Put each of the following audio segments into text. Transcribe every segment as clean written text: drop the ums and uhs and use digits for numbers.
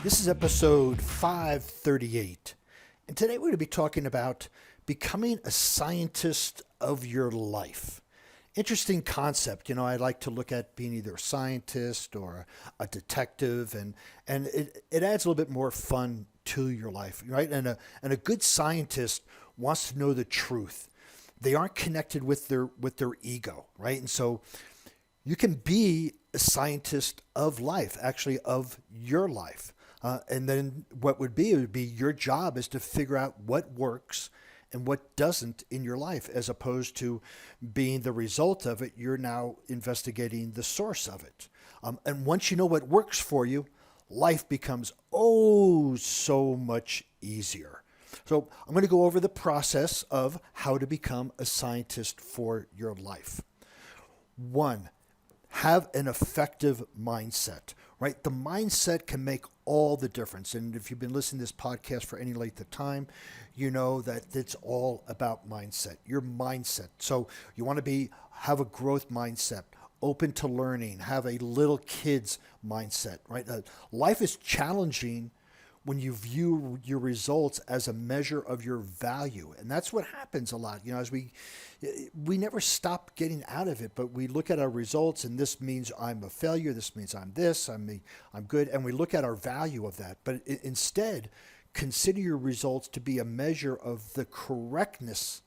This is episode 538. And today we're going to be talking about becoming a scientist of your life. Interesting concept. You know, I like to look at being either a scientist or a detective, and it adds a little bit more fun to your life, right? And a good scientist wants to know the truth. They aren't connected with their ego, right? And so you can be a scientist of life, actually of your life. And then what would be, it would be your job is to figure out what works and what doesn't in your life, as opposed to being the result of it. You're now investigating the source of it. And once you know what works for you, life becomes oh so much easier. So I'm going to go over the process of how to become a scientist for your life. One, have an effective mindset, right? The mindset can make all the difference. And if you've been listening to this podcast for any length of time, you know that it's all about mindset, your mindset. So you want to have a growth mindset, open to learning, have a little kid's mindset, right? Life is challenging when you view your results as a measure of your value. And that's what happens a lot. You know, as we never stop getting out of it, but we look at our results and this means I'm a failure. This means I'm this, I'm good. And we look at our value of that. But instead, consider your results to be a measure of the correctness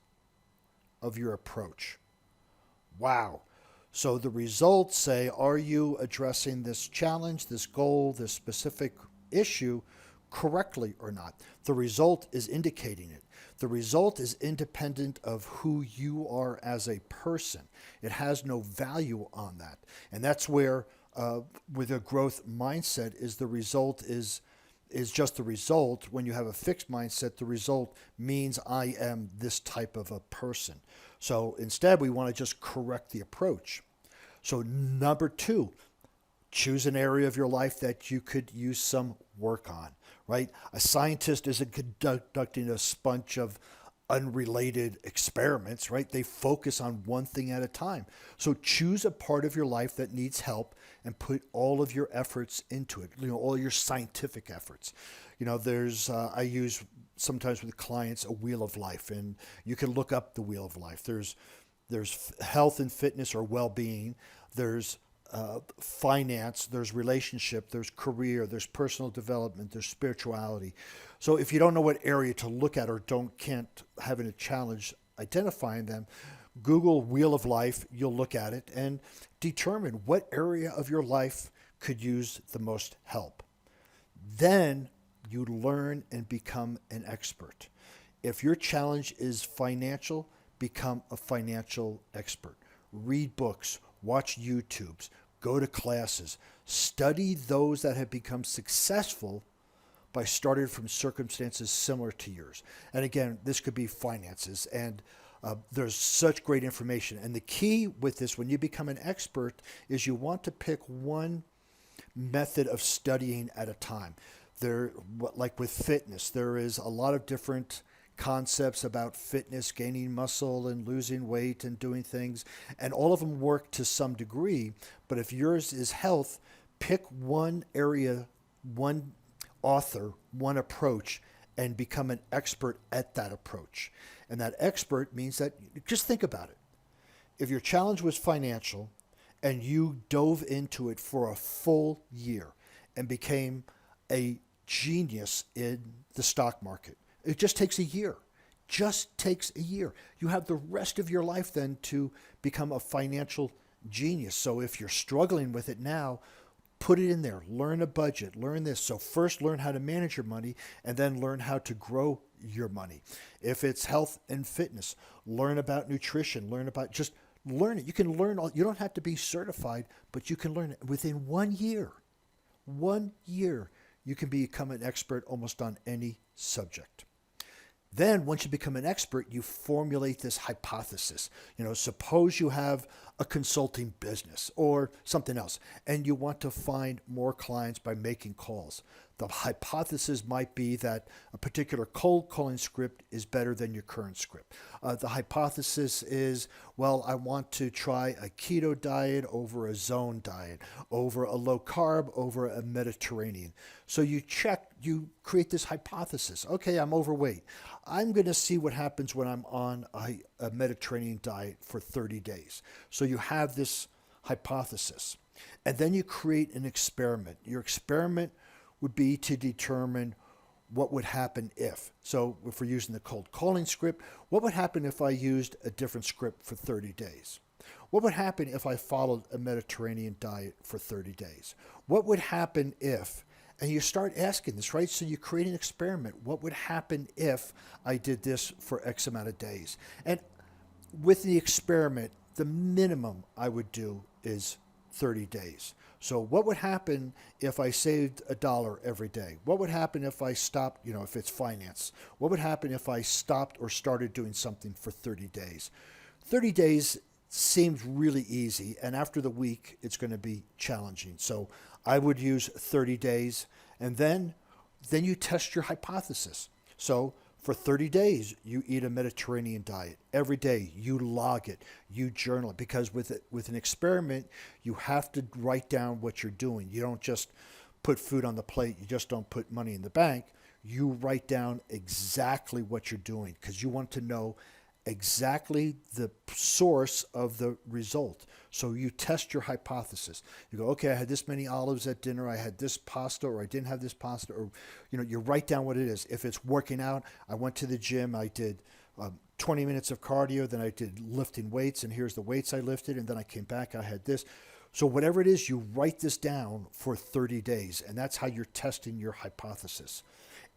of your approach. Wow. So the results say, are you addressing this challenge, this goal, this specific issue correctly or not? The result is indicating it. The result is independent of who you are as a person. It has no value on that. And that's where, with a growth mindset, is the result is just the result. When you have a fixed mindset, the result means I am this type of a person. So instead, we want to just correct the approach. So number two, choose an area of your life that you could use some work on, right? A scientist isn't conducting a bunch of unrelated experiments, right? They focus on one thing at a time. So choose a part of your life that needs help and put all of your efforts into it, all your scientific efforts. I use sometimes with clients a wheel of life, and you can look up the wheel of life. There's health and fitness or well-being. There's finance, there's relationship, there's career, there's personal development, there's spirituality. So if you don't know what area to look at or can't have a challenge identifying them, Google Wheel of Life, you'll look at it and determine what area of your life could use the most help. Then you learn and become an expert. If your challenge is financial, become a financial expert. Read books, watch YouTubes, go to classes, study those that have become successful by starting from circumstances similar to yours. And again, this could be finances, and there's such great information. And the key with this, when you become an expert, is you want to pick one method of studying at a time. Like with fitness, there is a lot of different concepts about fitness, gaining muscle and losing weight and doing things, and all of them work to some degree. But if yours is health, pick one area, one author, one approach, and become an expert at that approach. And that expert means that, just think about it. If your challenge was financial and you dove into it for a full year and became a genius in the stock market, it just takes a year. Just takes a year. You have the rest of your life then to become a financial genius. So if you're struggling with it now, put it in there. Learn a budget. Learn this. So first learn how to manage your money and then learn how to grow your money. If it's health and fitness, learn about nutrition. Just learn it. You can learn you don't have to be certified, but you can learn it within 1 year. 1 year, you can become an expert almost on any subject. Then once you become an expert, you formulate this hypothesis. Suppose you have a consulting business or something else, and you want to find more clients by making calls. The hypothesis might be that a particular cold calling script is better than your current script. The hypothesis is, well, I want to try a keto diet over a zone diet, over a low carb, over a Mediterranean. So you create this hypothesis. Okay, I'm overweight. I'm going to see what happens when I'm on a Mediterranean diet for 30 days. So you have this hypothesis. And then you create an experiment. Your experiment would be to determine what would happen if. So if we're using the cold calling script, what would happen if I used a different script for 30 days? What would happen if I followed a Mediterranean diet for 30 days? What would happen if, and you start asking this, right? So you create an experiment. What would happen if I did this for X amount of days? And with the experiment, the minimum I would do is 30 days. So what would happen if I saved $1 every day? What would happen if I stopped, if it's finance? What would happen if I stopped or started doing something for 30 days? 30 days seems really easy, and after the week, it's going to be challenging. So I would use 30 days, and then you test your hypothesis. So for 30 days, you eat a Mediterranean diet. Every day, you log it, you journal it, because with an experiment, you have to write down what you're doing. You don't just put food on the plate. You just don't put money in the bank. You write down exactly what you're doing because you want to know exactly the source of the result. So you test your hypothesis. You go, okay, I had this many olives at dinner. I had this pasta, or I didn't have this pasta, or you write down what it is. If it's working out, I went to the gym. I did 20 minutes of cardio. Then I did lifting weights, and here's the weights I lifted. And then I came back. I had this. So whatever it is, you write this down for 30 days, and that's how you're testing your hypothesis.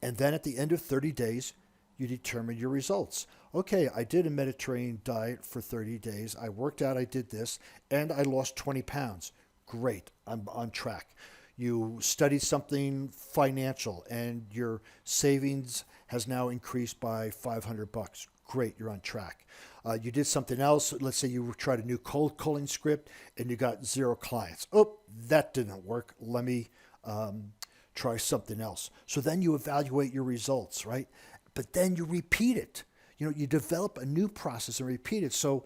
And then at the end of 30 days, you determine your results. Okay, I did a Mediterranean diet for 30 days. I worked out, I did this, and I lost 20 pounds. Great, I'm on track. You studied something financial, and your savings has now increased by $500. Great, you're on track. You did something else. Let's say you tried a new cold calling script, and you got 0 clients. Oh, that didn't work. Let me try something else. So then you evaluate your results, right? But then you repeat it. You develop a new process and repeat it. So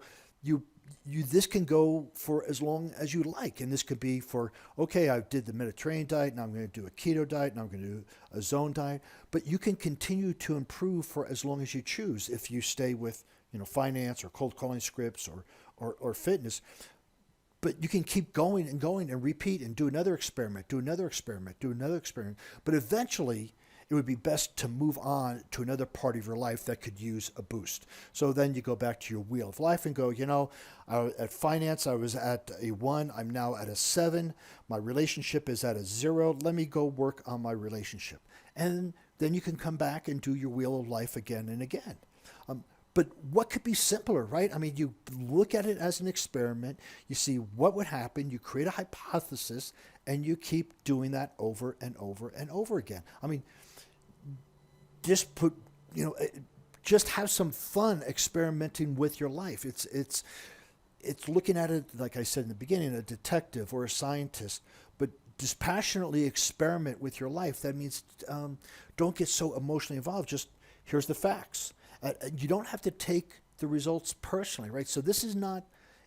this can go for as long as you like. And this could be for, okay, I did the Mediterranean diet, now I'm going to do a keto diet, now I'm going to do a zone diet. But you can continue to improve for as long as you choose if you stay with, finance or cold calling scripts or fitness. But you can keep going and repeat and do another experiment, do another experiment, do another experiment. But eventually, it would be best to move on to another part of your life that could use a boost. So then you go back to your wheel of life and go, at finance, I was at a 1. I'm now at a 7. My relationship is at a 0. Let me go work on my relationship. And then you can come back and do your wheel of life again and again. But what could be simpler, right? I mean, you look at it as an experiment. You see what would happen. You create a hypothesis, and you keep doing that over and over and over again. I mean, just have some fun experimenting with your life. It's looking at it, like I said in the beginning, a detective or a scientist, but dispassionately experiment with your life. That means don't get so emotionally involved. Just here's the facts. You don't have to take the results personally, right? So this is not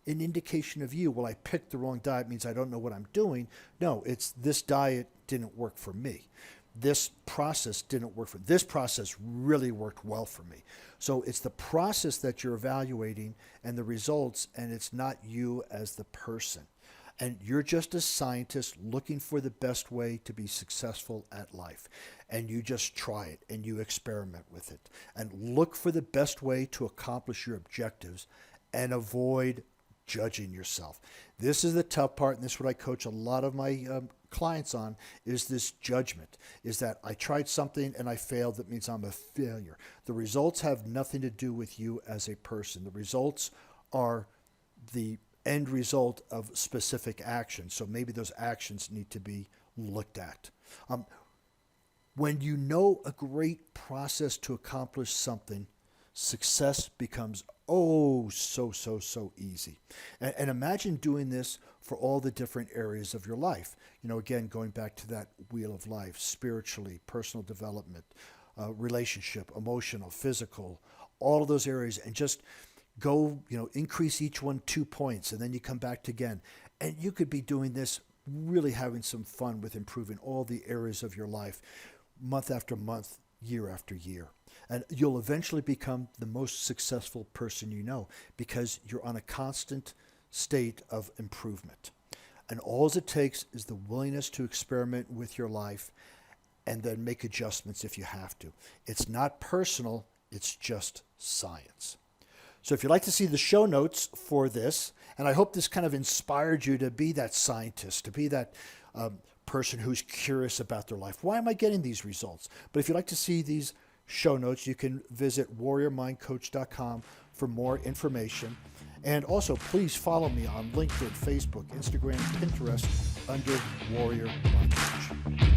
an indication of you. Well, I picked the wrong diet means I don't know what I'm doing. No, it's this diet didn't work for me. This process didn't work for me. This process really worked well for me. So it's the process that you're evaluating and the results, and it's not you as the person. And you're just a scientist looking for the best way to be successful at life. And you just try it and you experiment with it and look for the best way to accomplish your objectives and avoid judging yourself. This is the tough part, and this is what I coach a lot of my clients on, is this judgment, is that I tried something and I failed. That means I'm a failure. The results have nothing to do with you as a person. The results are the end result of specific actions. So maybe those actions need to be looked at. When you know a great process to accomplish something, success becomes oh so easy. And imagine doing this for all the different areas of your life. Again, going back to that wheel of life, spiritually, personal development, relationship, emotional, physical, all of those areas, and just go, increase each one 2 points, and then you come back to again. And you could be doing this, really having some fun with improving all the areas of your life, month after month, year after year. And you'll eventually become the most successful person you know, because you're on a constant state of improvement. And all it takes is the willingness to experiment with your life and then make adjustments if you have to. It's not personal, it's just science. So if you'd like to see the show notes for this, and I hope this kind of inspired you to be that scientist, to be that person who's curious about their life. Why am I getting these results? But if you'd like to see these show notes, you can visit warriormindcoach.com for more information. And also, please follow me on LinkedIn, Facebook, Instagram, Pinterest under Warrior Mind Coach.